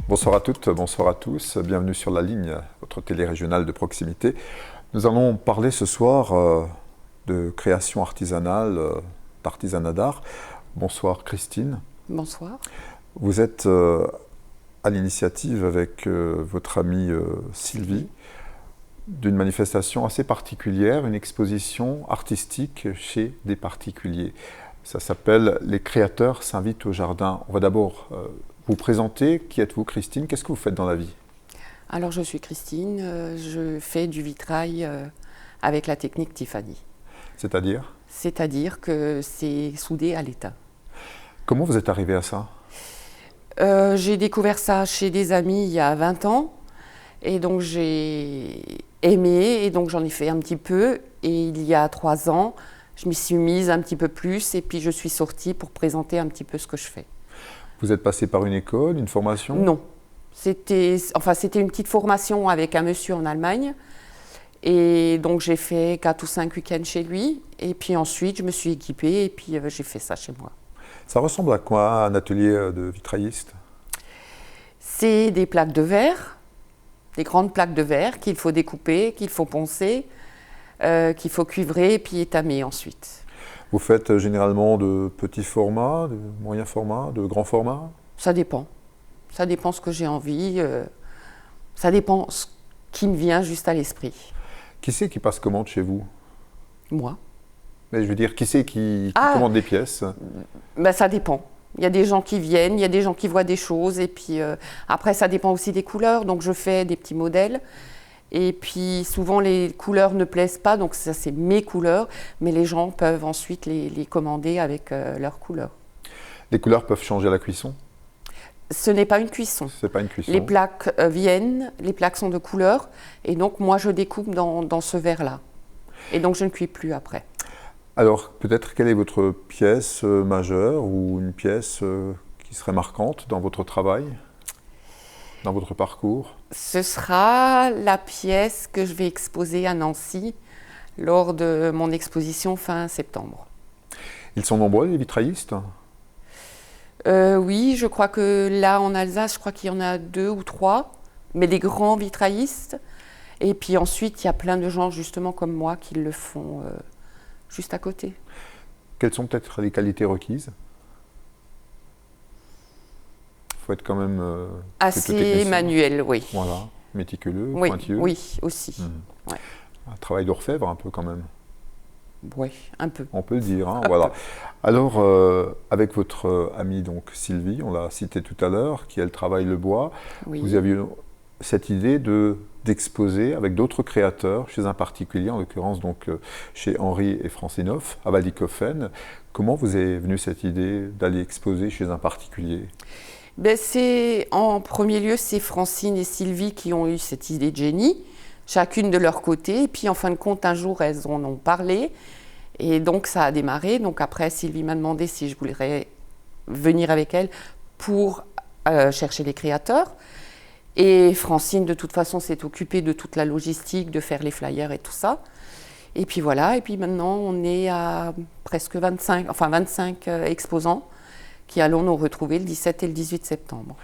Bonsoir à toutes, bonsoir à tous. Bienvenue sur La Ligne, votre télé régionale de proximité. Nous allons parler ce soir de création artisanale, d'artisanat d'art. Bonsoir Christine. Bonsoir. Vous êtes à l'initiative avec votre amie Sylvie d'une manifestation assez particulière, une exposition artistique chez des particuliers. Ça s'appelle « Les créateurs s'invitent au jardin ». On va d'abord vous présenter. Qui êtes-vous, Christine? Qu'est-ce que vous faites dans la vie? Alors, je suis Christine. Je fais du vitrail avec la technique Tiffany. C'est-à-dire? C'est-à-dire que c'est soudé à l'étain. Comment vous êtes arrivée à ça? J'ai découvert ça chez des amis il y a 20 ans. Et donc, j'ai aimé. Et donc, j'en ai fait un petit peu. Et il y a 3 ans, je m'y suis mise un petit peu plus. Et puis, je suis sortie pour présenter un petit peu ce que je fais. Vous êtes passée par une école, une formation? Non. C'était une petite formation avec un monsieur en Allemagne. Et donc, j'ai fait 4 ou 5 week-ends chez lui. Et puis ensuite, je me suis équipée et puis j'ai fait ça chez moi. Ça ressemble à quoi, un atelier de vitrailliste? C'est des plaques de verre, des grandes plaques de verre qu'il faut découper, qu'il faut poncer, qu'il faut cuivrer et puis étamer ensuite. Vous faites généralement de petits formats, de moyens formats, de grands formats? Ça dépend. Ça dépend ce que j'ai envie. Ça dépend ce qui me vient juste à l'esprit. Qui c'est qui passe commande chez vous? Moi. Mais je veux dire, qui c'est qui commande des pièces? Ben, ça dépend. Il y a des gens qui viennent, il y a des gens qui voient des choses. Et puis après, ça dépend aussi des couleurs. Donc je fais des petits modèles. Et puis souvent, les couleurs ne plaisent pas. Donc ça, c'est mes couleurs. Mais les gens peuvent ensuite les commander avec leurs couleurs. Les couleurs peuvent changer à la cuisson? Ce n'est pas une cuisson. C'est pas une cuisson. Les plaques viennent, les plaques sont de couleur. Et donc moi, je découpe dans ce verre-là. Et donc je ne cuis plus après. Alors, peut-être, quelle est votre pièce majeure ou une pièce qui serait marquante dans votre travail, dans votre parcours? Ce sera la pièce que je vais exposer à Nancy lors de mon exposition fin septembre. Ils sont nombreux, les vitraillistes? Oui, je crois que là, en Alsace, je crois qu'il y en a 2 ou 3, mais des grands vitraillistes. Et puis ensuite, il y a plein de gens, justement, comme moi, qui le font juste à côté. Quelles sont peut-être les qualités requises? Il faut être quand même assez manuel, oui. Voilà, méticuleux, oui, pointilleux. Oui, aussi. Mmh. Ouais. Un travail d'orfèvre un peu quand même. Oui, un peu. On peut le dire, hein, voilà. Alors, avec votre amie donc Sylvie, on l'a citée tout à l'heure, qui elle travaille le bois, Oui. vous aviez cette idée d'exposer avec d'autres créateurs chez un particulier, en l'occurrence donc chez Henri et Francine Hoff, à Waldighofen. Comment vous est venue cette idée d'aller exposer chez un particulier? Ben en premier lieu, c'est Francine et Sylvie qui ont eu cette idée de génie, chacune de leur côté. Et puis en fin de compte, un jour, elles en ont parlé. Et donc ça a démarré. Donc après, Sylvie m'a demandé si je voudrais venir avec elle pour chercher les créateurs. Et Francine, de toute façon, s'est occupée de toute la logistique, de faire les flyers et tout ça. Et puis voilà, et puis maintenant, on est à presque 25 exposants qui allons nous retrouver le 17 et le 18 septembre.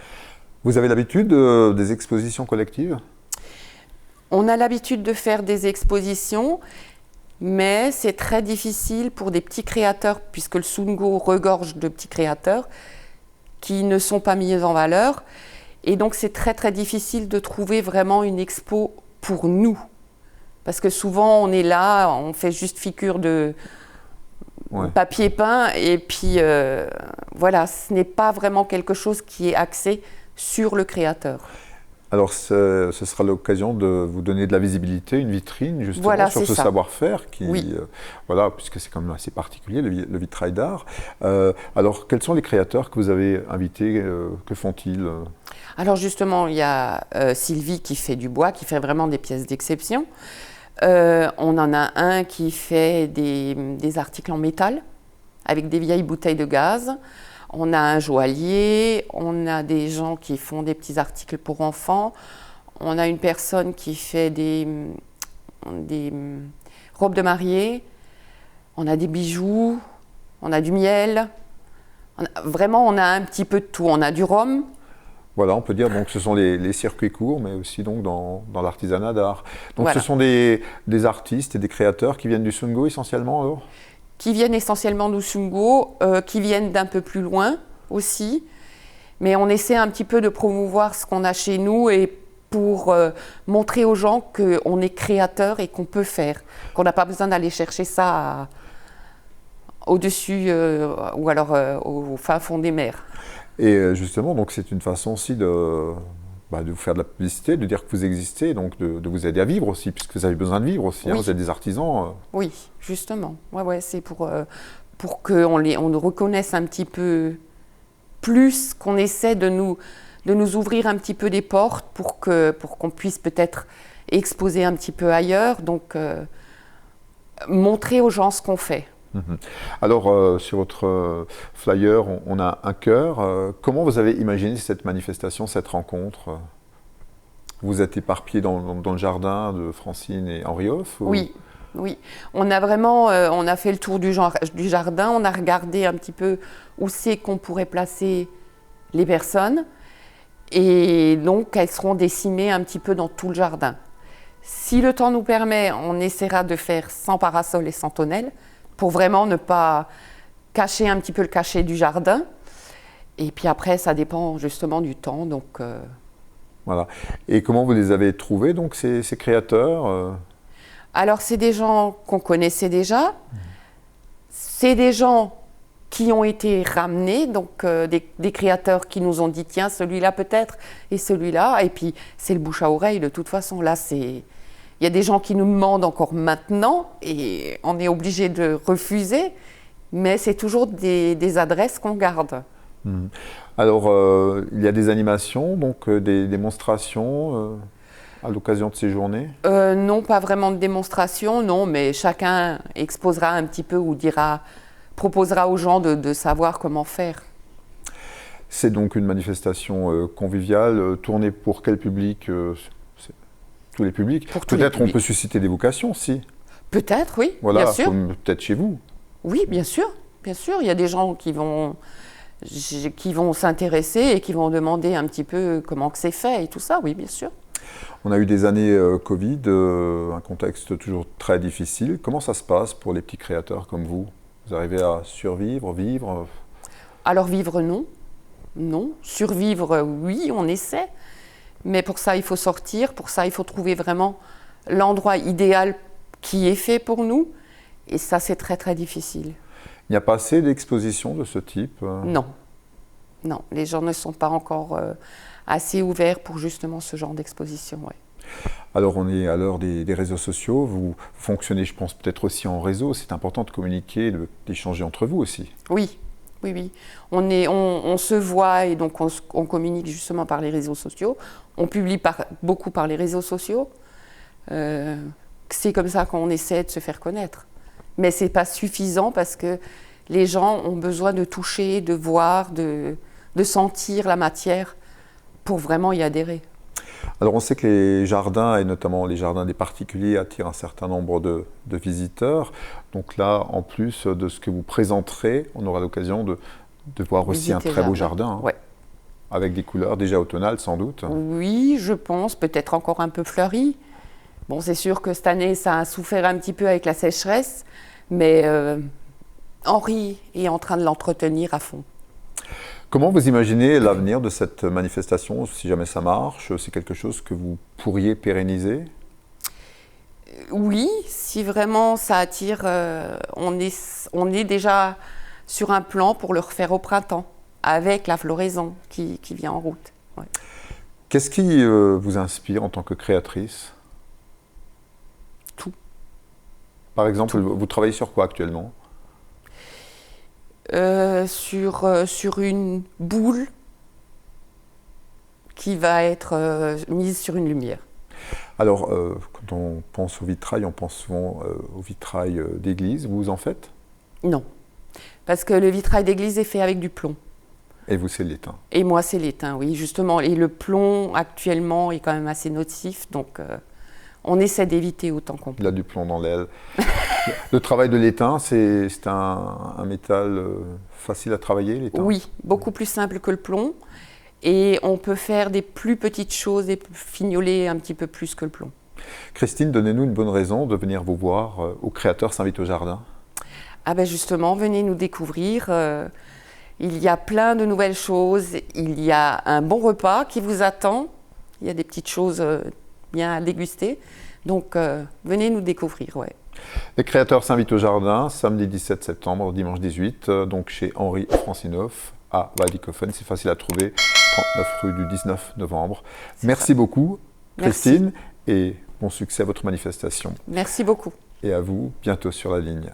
Vous avez l'habitude des expositions collectives? On a l'habitude de faire des expositions, mais c'est très difficile pour des petits créateurs, puisque le Sungo regorge de petits créateurs qui ne sont pas mis en valeur. Et donc, c'est très, très difficile de trouver vraiment une expo pour nous. Parce que souvent, on est là, on fait juste figure de papier peint. Et puis, voilà, ce n'est pas vraiment quelque chose qui est axé sur le créateur. Alors, ce sera l'occasion de vous donner de la visibilité, une vitrine, justement, voilà, sur ce savoir-faire qui, oui. Voilà, puisque c'est quand même assez particulier, le vitrail d'art. Alors, quels sont les créateurs que vous avez invités? Que font-ils? Alors, justement, il y a Sylvie qui fait du bois, qui fait vraiment des pièces d'exception. On en a un qui fait des articles en métal, avec des vieilles bouteilles de gaz. On a un joaillier, on a des gens qui font des petits articles pour enfants, on a une personne qui fait des robes de on a des bijoux, on a du miel. Vraiment, on a un petit peu de tout. On a du rhum, Voilà, on peut dire donc ce sont les circuits courts, mais aussi donc dans l'artisanat d'art. Donc Voilà. ce sont des artistes et des créateurs qui viennent du Sungo essentiellement alors? Qui viennent essentiellement d'Usungo, qui viennent d'un peu plus loin aussi. Mais on essaie un petit peu de promouvoir ce qu'on a chez nous et pour montrer aux gens qu'on est créateur et qu'on peut faire, qu'on n'a pas besoin d'aller chercher ça au-dessus ou alors au fin fond des mers. Et justement, donc c'est une façon aussi de vous faire de la publicité, de dire que vous existez, donc de vous aider à vivre aussi, puisque vous avez besoin de vivre aussi, hein, Oui. vous êtes des artisans. Oui, justement. Ouais, c'est pour qu'on nous reconnaisse un petit peu plus, qu'on essaie de nous ouvrir un petit peu des portes pour qu'on puisse peut-être exposer un petit peu ailleurs, donc montrer aux gens ce qu'on fait. Alors, sur votre flyer, on a un cœur. Comment vous avez imaginé cette manifestation, cette rencontre? Vous êtes éparpillés dans le jardin de Francine et Henri Hoff? Oui. On a vraiment, on a fait le tour du jardin, on a regardé un petit peu où c'est qu'on pourrait placer les personnes. Et donc, elles seront décimées un petit peu dans tout le jardin. Si le temps nous permet, on essaiera de faire sans parasol et sans tonnelle, pour vraiment ne pas cacher un petit peu le cachet du jardin. Et puis après, ça dépend justement du temps. Donc, Voilà. Et comment vous les avez trouvés, donc, ces créateurs? Alors, c'est des gens qu'on connaissait déjà. C'est des gens qui ont été ramenés, donc des créateurs qui nous ont dit tiens, celui-là peut-être, et celui-là. Et puis, c'est le bouche à oreille de toute façon. Là, il y a des gens qui nous demandent encore maintenant, et on est obligé de refuser, mais c'est toujours des adresses qu'on garde. Alors, il y a des animations, donc des démonstrations à l'occasion de ces journées? Non, pas vraiment de démonstration, non, mais chacun exposera un petit peu ou proposera aux gens de savoir comment faire. C'est donc une manifestation conviviale, tournée pour quel public? Tous les publics. Pour tous les Peut-être on publics. peut susciter des vocations, si. Peut-être, oui, Voilà, bien sûr. comme peut-être chez vous. Oui, bien sûr, bien sûr. Il y a des gens qui vont s'intéresser et qui vont demander un petit peu comment que c'est fait et tout ça, oui, bien sûr. On a eu des années Covid, un contexte toujours très difficile. Comment ça se passe pour les petits créateurs comme vous? Vous arrivez à survivre, vivre? Alors vivre, non. Non. Survivre, oui, on essaie. Mais pour ça, il faut sortir. Pour ça, il faut trouver vraiment l'endroit idéal qui est fait pour nous. Et ça, c'est très, très difficile. Il n'y a pas assez d'expositions de ce type? Non. Non, les gens ne sont pas encore assez ouverts pour justement ce genre d'exposition. Ouais. Alors, on est à l'heure des réseaux sociaux. Vous fonctionnez, je pense, peut-être aussi en réseau. C'est important de communiquer, d'échanger entre vous aussi. Oui. On se voit et donc on communique justement par les réseaux sociaux. On publie beaucoup par les réseaux sociaux. C'est comme ça qu'on essaie de se faire connaître. Mais ce n'est pas suffisant parce que les gens ont besoin de toucher, de voir, de sentir la matière pour vraiment y adhérer. Alors on sait que les jardins, et notamment les jardins des particuliers, attirent un certain nombre de visiteurs. Donc là, en plus de ce que vous présenterez, on aura l'occasion de voir aussi un très beau jardin, hein, ouais. Avec des couleurs déjà automnales sans doute. Oui, je pense, peut-être encore un peu fleuri. Bon, c'est sûr que cette année, ça a souffert un petit peu avec la sécheresse, mais Henri est en train de l'entretenir à fond. Comment vous imaginez l'avenir de cette manifestation, si jamais ça marche? C'est quelque chose que vous pourriez pérenniser? Oui, si vraiment ça attire, on est déjà sur un plan pour le refaire au printemps, avec la floraison qui vient en route. Ouais. Qu'est-ce qui vous inspire en tant que créatrice? Tout. Par exemple, vous travaillez sur quoi actuellement? Sur une boule qui va être mise sur une lumière. Alors, quand on pense au vitrail, on pense souvent au vitrail d'église. Vous en faites? Non, parce que le vitrail d'église est fait avec du plomb. Et vous, c'est l'étain? Et moi, c'est l'étain, oui, justement. Et le plomb, actuellement, est quand même assez nocif, donc on essaie d'éviter autant qu'on peut. Il a du plomb dans l'aile. Le travail de l'étain, c'est un métal facile à travailler, l'étain? Oui, beaucoup plus simple que le plomb. Et on peut faire des plus petites choses et fignoler un petit peu plus que le plomb. Christine, donnez-nous une bonne raison de venir vous voir au Créateur s'invite au jardin. Ah ben justement, venez nous découvrir. Il y a plein de nouvelles choses. Il y a un bon repas qui vous attend. Il y a des petites choses bien à déguster. Donc venez nous découvrir, ouais. Les Créateurs s'invitent au jardin, samedi 17 septembre, dimanche 18, donc chez Henri Francinoff à Waldikofen. C'est facile à trouver, 39 rue du 19 novembre. Merci beaucoup, Christine, et bon succès à votre manifestation. Merci beaucoup. Et à vous, bientôt sur la ligne.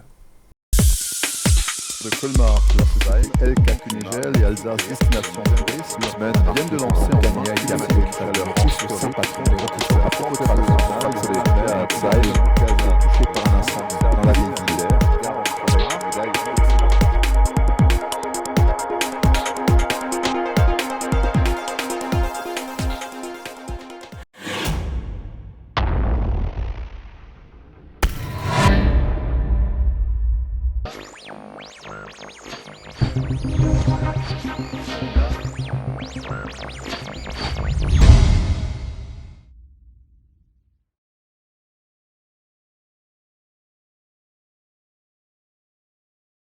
De Colmar, la société LK Kunigel et Alsace Destination Tourisme viennent de lancer en ligne avec la chaleur pousse le Saint-Patron de votre rapport traditionnel sur les mers à Tsaï, touché par un incendie dans la ville d'hiver.